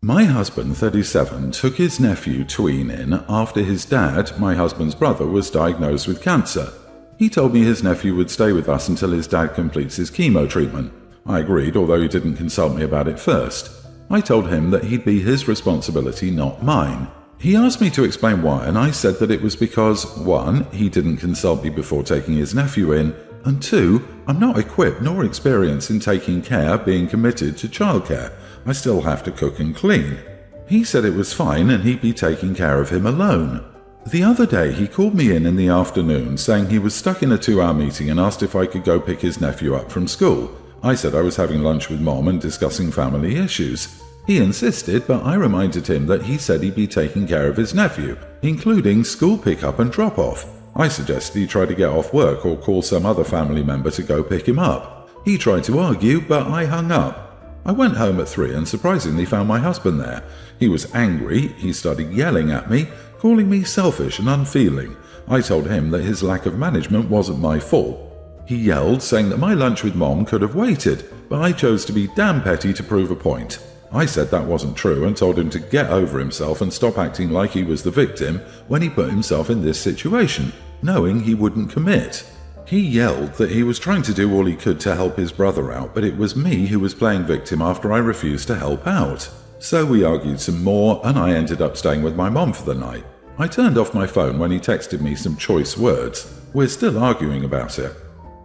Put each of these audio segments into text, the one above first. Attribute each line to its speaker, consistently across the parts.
Speaker 1: My husband, 37, took his nephew tween in after his dad, my husband's brother, was diagnosed with cancer. He told me his nephew would stay with us until his dad completes his chemo treatment. I agreed, although he didn't consult me about it first. I told him that he'd be his responsibility, not mine. He asked me to explain why, and I said that it was because 1. He didn't consult me before taking his nephew in, and 2. I'm not equipped nor experienced in taking care, being committed to childcare. I still have to cook and clean. He said it was fine and he'd be taking care of him alone. The other day he called me in the afternoon saying he was stuck in a 2-hour meeting and asked if I could go pick his nephew up from school. I said I was having lunch with Mom and discussing family issues. He insisted, but I reminded him that he said he'd be taking care of his nephew, including school pickup and drop-off. I suggested he try to get off work or call some other family member to go pick him up. He tried to argue, but I hung up. I went home at 3 and surprisingly found my husband there. He was angry, he started yelling at me, calling me selfish and unfeeling. I told him that his lack of management wasn't my fault. He yelled, saying that my lunch with Mom could have waited, but I chose to be damn petty to prove a point. I said that wasn't true and told him to get over himself and stop acting like he was the victim when he put himself in this situation, knowing he wouldn't commit. He yelled that he was trying to do all he could to help his brother out, but it was me who was playing victim after I refused to help out. So we argued some more and I ended up staying with my mom for the night. I turned off my phone when he texted me some choice words. We're still arguing about it.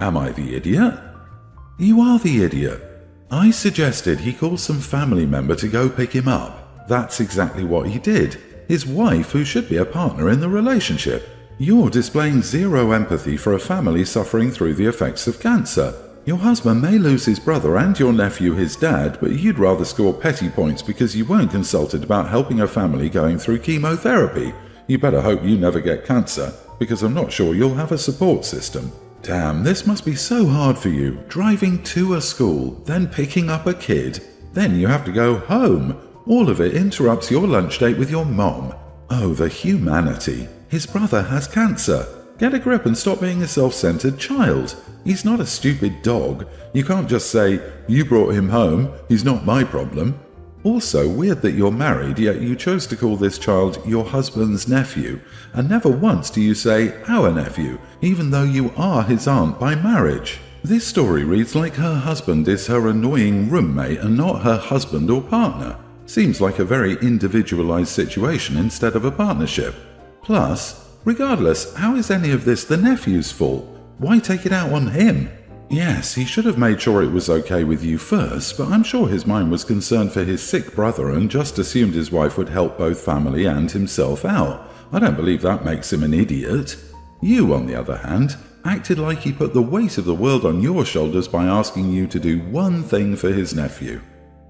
Speaker 1: Am I the idiot? You are the idiot. I suggested he call some family member to go pick him up. That's exactly what he did. His wife, who should be a partner in the relationship. You're displaying zero empathy for a family suffering through the effects of cancer. Your husband may lose his brother and your nephew his dad, but you'd rather score petty points because you weren't consulted about helping a family going through chemotherapy. You better hope you never get cancer, because I'm not sure you'll have a support system. Damn, this must be so hard for you, driving to a school, then picking up a kid. Then you have to go home. All of it interrupts your lunch date with your mom. Oh, the humanity. His brother has cancer. Get a grip and stop being a self-centered child. He's not a stupid dog. You can't just say, you brought him home, he's not my problem. Also weird that you're married, yet you chose to call this child your husband's nephew, and never once do you say our nephew, even though you are his aunt by marriage. This story reads like her husband is her annoying roommate and not her husband or partner. Seems like a very individualized situation instead of a partnership. Plus, regardless, how is any of this the nephew's fault? Why take it out on him? Yes, he should have made sure it was okay with you first, but I'm sure his mind was concerned for his sick brother and just assumed his wife would help both family and himself out. I don't believe that makes him an idiot. You, on the other hand, acted like he put the weight of the world on your shoulders by asking you to do one thing for his nephew.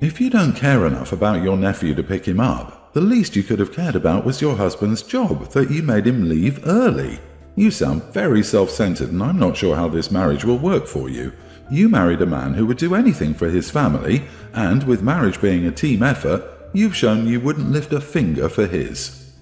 Speaker 1: If you don't care enough about your nephew to pick him up, the least you could have cared about was your husband's job, that you made him leave early. You sound very self-centered and I'm not sure how this marriage will work for you. You married a man who would do anything for his family, and with marriage being a team effort, you've shown you wouldn't lift a finger for his.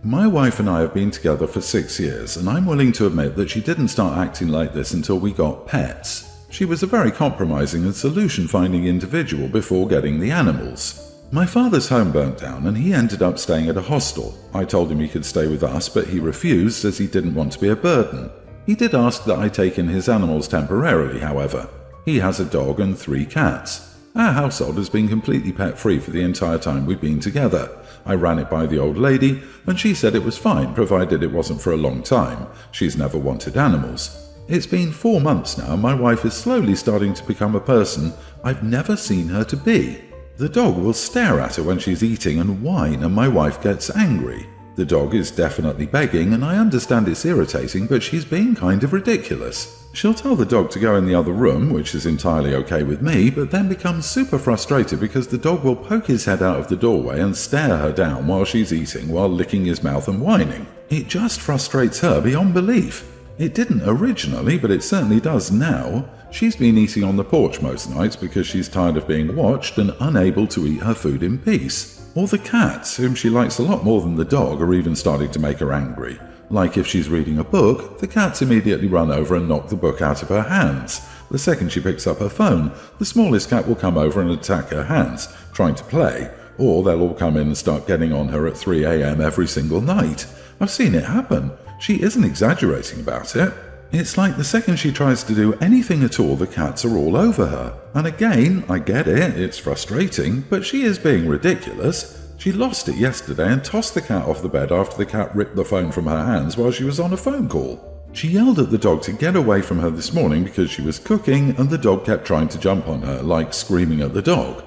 Speaker 1: My wife and I have been together for 6 years, and I'm willing to admit that she didn't start acting like this until we got pets. She was a very compromising and solution-finding individual before getting the animals. My father's home burnt down and he ended up staying at a hostel. I told him he could stay with us, but he refused as he didn't want to be a burden. He did ask that I take in his animals temporarily, however. He has a dog and 3 cats. Our household has been completely pet-free for the entire time we've been together. I ran it by the old lady, and she said it was fine, provided it wasn't for a long time. She's never wanted animals. It's been 4 months now, and my wife is slowly starting to become a person I've never seen her to be. The dog will stare at her when she's eating and whine, and my wife gets angry. The dog is definitely begging, and I understand it's irritating, but she's being kind of ridiculous. She'll tell the dog to go in the other room, which is entirely okay with me, but then becomes super frustrated because the dog will poke his head out of the doorway and stare her down while she's eating while licking his mouth and whining. It just frustrates her beyond belief. It didn't originally, but it certainly does now. She's been eating on the porch most nights because she's tired of being watched and unable to eat her food in peace. Or the cats, whom she likes a lot more than the dog, are even starting to make her angry. Like if she's reading a book, the cats immediately run over and knock the book out of her hands. The second she picks up her phone, the smallest cat will come over and attack her hands, trying to play, Or they'll all come in and start getting on her at 3 a.m. every single night. I've seen it happen. She isn't exaggerating about it. It's like the second she tries to do anything at all, the cats are all over her. And again, I get it, it's frustrating, but she is being ridiculous. She lost it yesterday and tossed the cat off the bed after the cat ripped the phone from her hands while she was on a phone call. She yelled at the dog to get away from her this morning because she was cooking and the dog kept trying to jump on her, like screaming at the dog.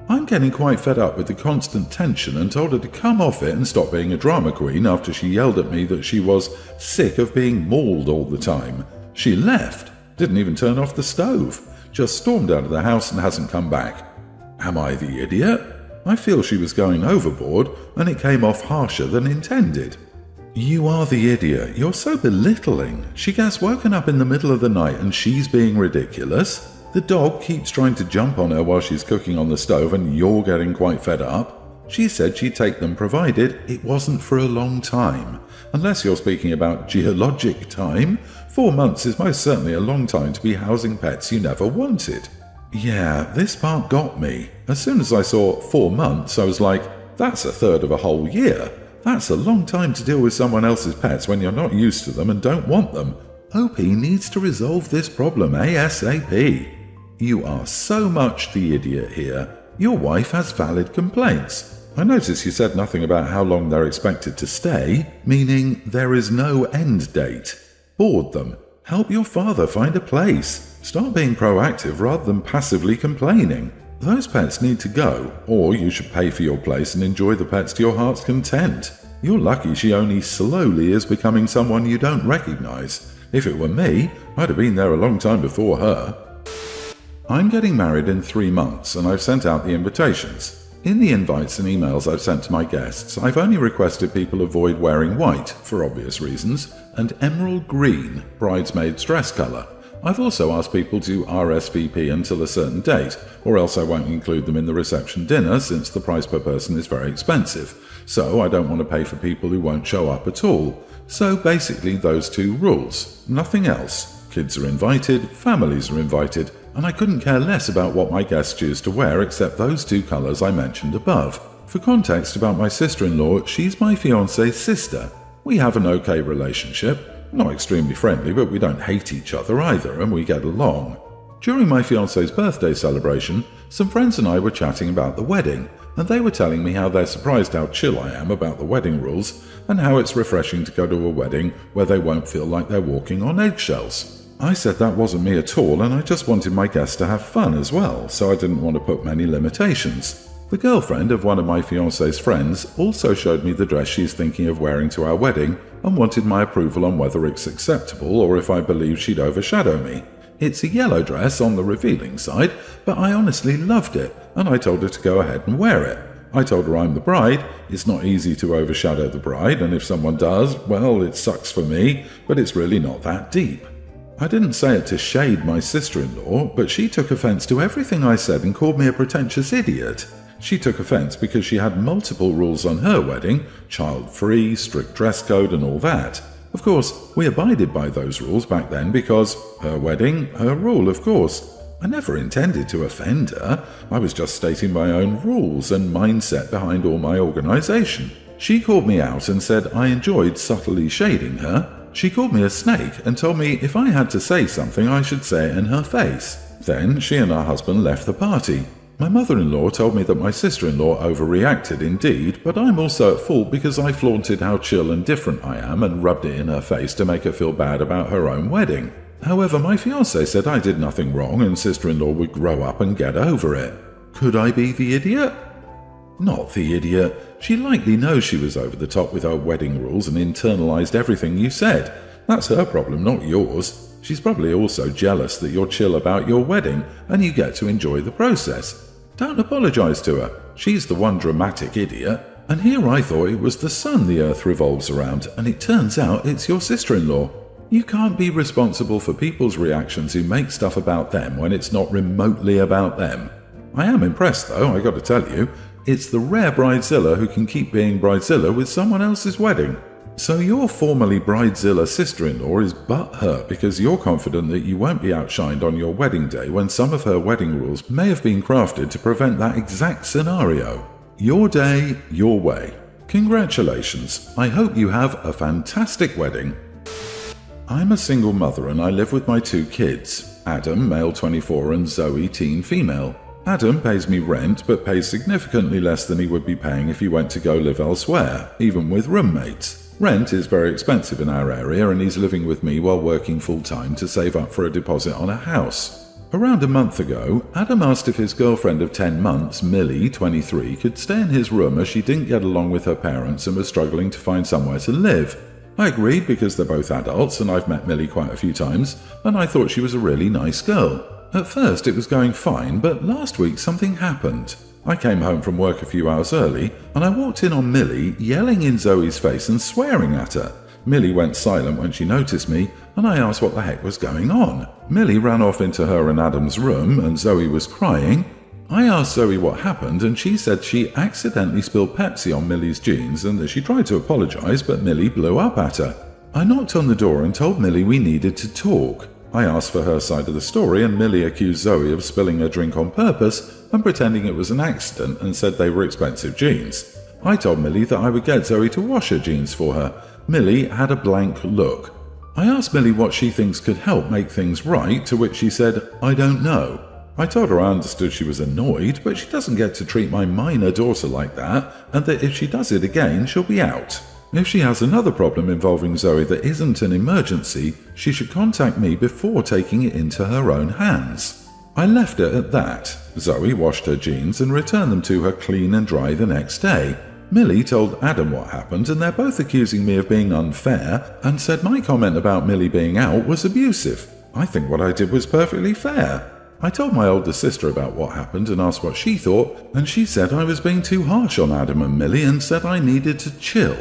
Speaker 1: I'm getting quite fed up with the constant tension and told her to come off it and stop being a drama queen after she yelled at me that she was sick of being mauled all the time. She left, didn't even turn off the stove, just stormed out of the house and hasn't come back. Am I the idiot? I feel she was going overboard and it came off harsher than intended. You are the idiot. You're so belittling. She gets woken up in the middle of the night and she's being ridiculous. The dog keeps trying to jump on her while she's cooking on the stove and you're getting quite fed up. She said she'd take them provided it wasn't for a long time. Unless you're speaking about geologic time, 4 months is most certainly a long time to be housing pets you never wanted. Yeah, this part got me. As soon as I saw 4 months, I was like, that's a third of a whole year. That's a long time to deal with someone else's pets when you're not used to them and don't want them. OP needs to resolve this problem ASAP. You are so much the idiot here. Your wife has valid complaints. I notice you said nothing about how long they're expected to stay, meaning there is no end date. Board them. Help your father find a place. Start being proactive rather than passively complaining. Those pets need to go, or you should pay for your place and enjoy the pets to your heart's content. You're lucky she only slowly is becoming someone you don't recognize. If it were me, I'd have been there a long time before her. I'm getting married in 3 months and I've sent out the invitations. In the invites and emails I've sent to my guests, I've only requested people avoid wearing white, for obvious reasons, and emerald green, bridesmaid's dress colour. I've also asked people to RSVP until a certain date, or else I won't include them in the reception dinner since the price per person is very expensive. So I don't want to pay for people who won't show up at all. So basically those 2 rules, nothing else. Kids are invited, families are invited, and I couldn't care less about what my guests choose to wear except those 2 colours I mentioned above. For context about my sister-in-law, she's my fiancé's sister. We have an okay relationship. Not extremely friendly, but we don't hate each other either, and we get along. During my fiancé's birthday celebration, some friends and I were chatting about the wedding, and they were telling me how they're surprised how chill I am about the wedding rules, and how it's refreshing to go to a wedding where they won't feel like they're walking on eggshells. I said that wasn't me at all, and I just wanted my guests to have fun as well, so I didn't want to put many limitations. The girlfriend of one of my fiancé's friends also showed me the dress she's thinking of wearing to our wedding and wanted my approval on whether it's acceptable or if I believe she'd overshadow me. It's a yellow dress on the revealing side, but I honestly loved it, and I told her to go ahead and wear it. I told her I'm the bride, it's not easy to overshadow the bride, and if someone does, well, it sucks for me, but it's really not that deep. I didn't say it to shade my sister-in-law, but she took offense to everything I said and called me a pretentious idiot. She took offense because she had multiple rules on her wedding, child-free, strict dress code and all that. Of course, we abided by those rules back then because her wedding, her rule, of course. I never intended to offend her. I was just stating my own rules and mindset behind all my organisation. She called me out and said I enjoyed subtly shading her. She called me a snake and told me if I had to say something I should say it in her face. Then she and her husband left the party. My mother-in-law told me that my sister-in-law overreacted indeed, but I'm also at fault because I flaunted how chill and different I am and rubbed it in her face to make her feel bad about her own wedding. However, my fiancé said I did nothing wrong and sister-in-law would grow up and get over it. Could I be the idiot? Not the idiot. She likely knows she was over the top with her wedding rules and internalized everything you said. That's her problem, not yours. She's probably also jealous that you're chill about your wedding and you get to enjoy the process. Don't apologize to her. She's the one dramatic idiot. And here I thought it was the sun the earth revolves around, and it turns out it's your sister-in-law. You can't be responsible for people's reactions who make stuff about them when it's not remotely about them. I am impressed though, I gotta tell you. It's the rare bridezilla who can keep being bridezilla with someone else's wedding. So your formerly bridezilla sister-in-law is butthurt because you're confident that you won't be outshined on your wedding day when some of her wedding rules may have been crafted to prevent that exact scenario. Your day, your way. Congratulations. I hope you have a fantastic wedding. I'm a single mother and I live with my 2 kids, Adam, male 24, and Zoe, teen female. Adam pays me rent but pays significantly less than he would be paying if he went to go live elsewhere, even with roommates. Rent is very expensive in our area and he's living with me while working full-time to save up for a deposit on a house. Around a month ago, Adam asked if his girlfriend of 10 months, Millie, 23, could stay in his room as she didn't get along with her parents and was struggling to find somewhere to live. I agreed because they're both adults and I've met Millie quite a few times, and I thought she was a really nice girl. At first it was going fine, but last week something happened. I came home from work a few hours early, and I walked in on Millie yelling in Zoe's face and swearing at her. Millie went silent when she noticed me, and I asked what the heck was going on. Millie ran off into her and Adam's room, and Zoe was crying. I asked Zoe what happened, and she said she accidentally spilled Pepsi on Millie's jeans and that she tried to apologize, but Millie blew up at her. I knocked on the door and told Millie we needed to talk. I asked for her side of the story, and Millie accused Zoe of spilling her drink on purpose and pretending it was an accident and said they were expensive jeans. I told Millie that I would get Zoe to wash her jeans for her. Millie had a blank look. I asked Millie what she thinks could help make things right, to which she said, "I don't know." I told her I understood she was annoyed, but she doesn't get to treat my minor daughter like that, and that if she does it again, she'll be out. If she has another problem involving Zoe that isn't an emergency, she should contact me before taking it into her own hands. I left it at that. Zoe washed her jeans and returned them to her clean and dry the next day. Millie told Adam what happened, and they're both accusing me of being unfair and said my comment about Millie being out was abusive. I think what I did was perfectly fair. I told my older sister about what happened and asked what she thought, and she said I was being too harsh on Adam and Millie and said I needed to chill.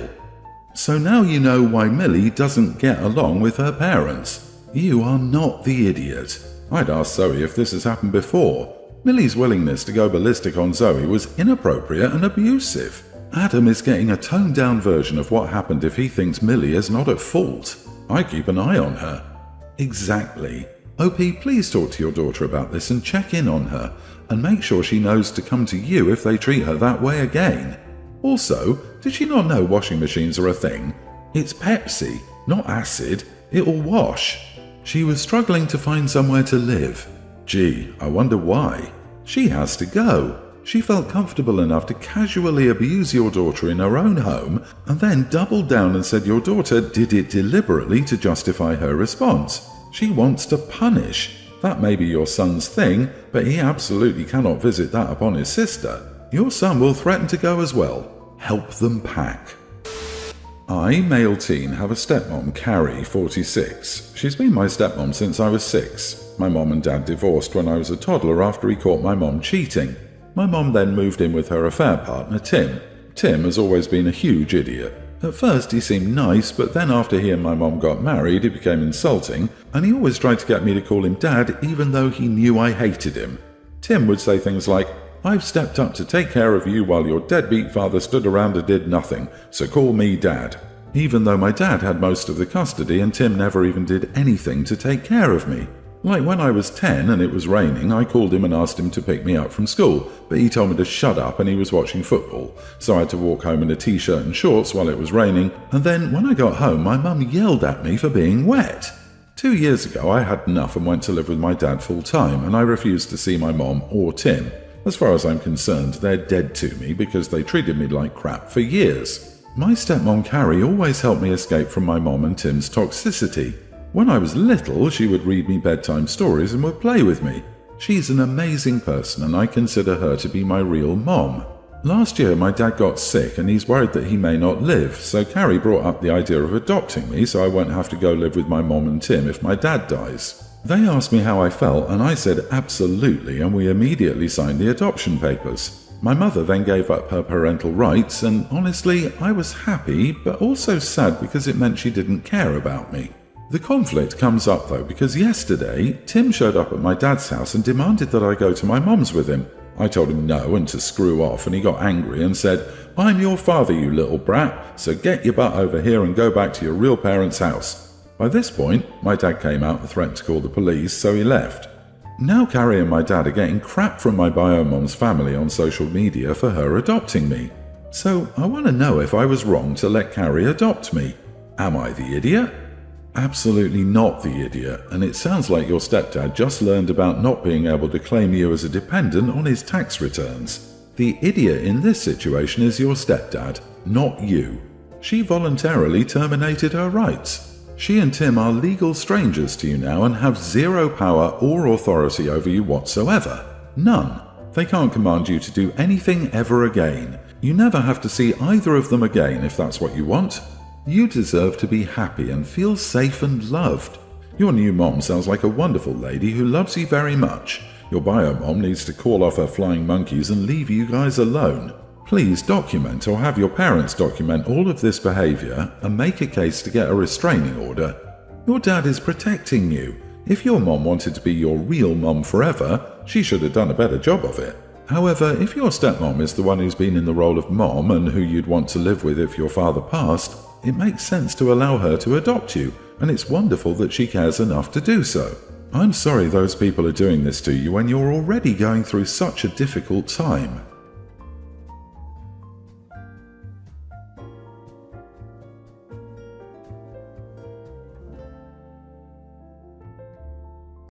Speaker 1: So now you know why Millie doesn't get along with her parents. You are not the idiot. I'd asked Zoe if this has happened before. Millie's willingness to go ballistic on Zoe was inappropriate and abusive. Adam is getting a toned-down version of what happened if he thinks Millie is not at fault. I keep an eye on her. Exactly. OP, please talk to your daughter about this and check in on her, and make sure she knows to come to you if they treat her that way again. Also, did she not know washing machines are a thing? It's Pepsi, not acid. It'll wash. She was struggling to find somewhere to live. Gee, I wonder why. She has to go. She felt comfortable enough to casually abuse your daughter in her own home and then doubled down and said your daughter did it deliberately to justify her response. She wants to punish. That may be your son's thing, but he absolutely cannot visit that upon his sister. Your son will threaten to go as well. Help them pack. I, male teen, have a stepmom, Carrie, 46. She's been my stepmom since I was 6. My mom and dad divorced when I was a toddler after he caught my mom cheating. My mom then moved in with her affair partner, Tim. Tim has always been a huge idiot. At first he seemed nice, but then after he and my mom got married, it became insulting, and he always tried to get me to call him Dad even though he knew I hated him. Tim would say things like, "I've stepped up to take care of you while your deadbeat father stood around and did nothing, so call me Dad." Even though my dad had most of the custody and Tim never even did anything to take care of me. Like when I was 10 and it was raining, I called him and asked him to pick me up from school, but he told me to shut up and he was watching football, so I had to walk home in a t-shirt and shorts while it was raining, and then when I got home my mum yelled at me for being wet. 2 years ago I had enough and went to live with my dad full time, and I refused to see my mom or Tim. As far as I'm concerned, they're dead to me because they treated me like crap for years. My stepmom Carrie always helped me escape from my mom and Tim's toxicity. When I was little, she would read me bedtime stories and would play with me. She's an amazing person and I consider her to be my real mom. Last year my dad got sick and he's worried that he may not live, so Carrie brought up the idea of adopting me so I won't have to go live with my mom and Tim if my dad dies. They asked me how I felt and I said absolutely, and we immediately signed the adoption papers. My mother then gave up her parental rights and honestly I was happy but also sad because it meant she didn't care about me. The conflict comes up though because yesterday Tim showed up at my dad's house and demanded that I go to my mom's with him. I told him no and to screw off, and he got angry and said, "I'm your father, you little brat, so get your butt over here and go back to your real parents' house." By this point, my dad came out and threatened to call the police, so he left. Now Carrie and my dad are getting crap from my bio-mom's family on social media for her adopting me. So I want to know if I was wrong to let Carrie adopt me. Am I the idiot? Absolutely not the idiot, and it sounds like your stepdad just learned about not being able to claim you as a dependent on his tax returns. The idiot in this situation is your stepdad, not you. She voluntarily terminated her rights. She and Tim are legal strangers to you now and have zero power or authority over you whatsoever. None. They can't command you to do anything ever again. You never have to see either of them again if that's what you want. You deserve to be happy and feel safe and loved. Your new mom sounds like a wonderful lady who loves you very much. Your bio mom needs to call off her flying monkeys and leave you guys alone. Please document or have your parents document all of this behavior and make a case to get a restraining order. Your dad is protecting you. If your mom wanted to be your real mom forever, she should have done a better job of it. However, if your stepmom is the one who's been in the role of mom and who you'd want to live with if your father passed, it makes sense to allow her to adopt you, and it's wonderful that she cares enough to do so. I'm sorry those people are doing this to you when you're already going through such a difficult time.